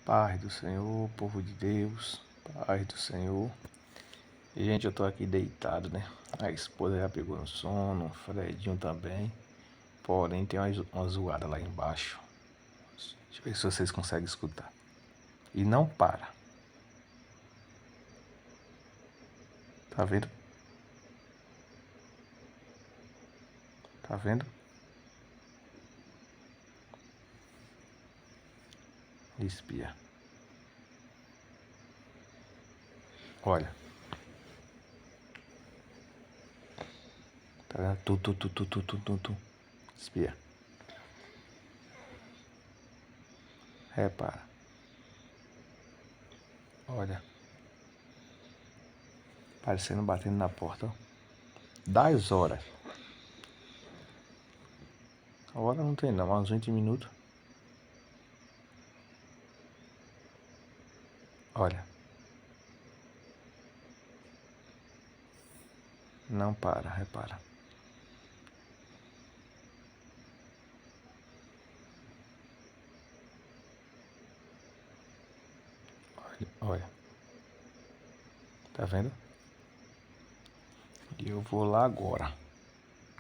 Paz do Senhor, povo de Deus, paz do Senhor. E, gente, eu tô aqui deitado, né? A esposa já pegou no sono, o Fredinho também. Porém, tem uma zoada lá embaixo. Deixa eu ver se vocês conseguem escutar. E não para. Tá vendo? Tá vendo? Espia. Olha. Tá vendo? Tu. Espia. Repara. Olha. Parecendo batendo na porta, ó. 10 horas. Agora não tem não, uns 20 minutos. Olha. Não para, repara. Olha. Tá vendo? E eu vou lá agora.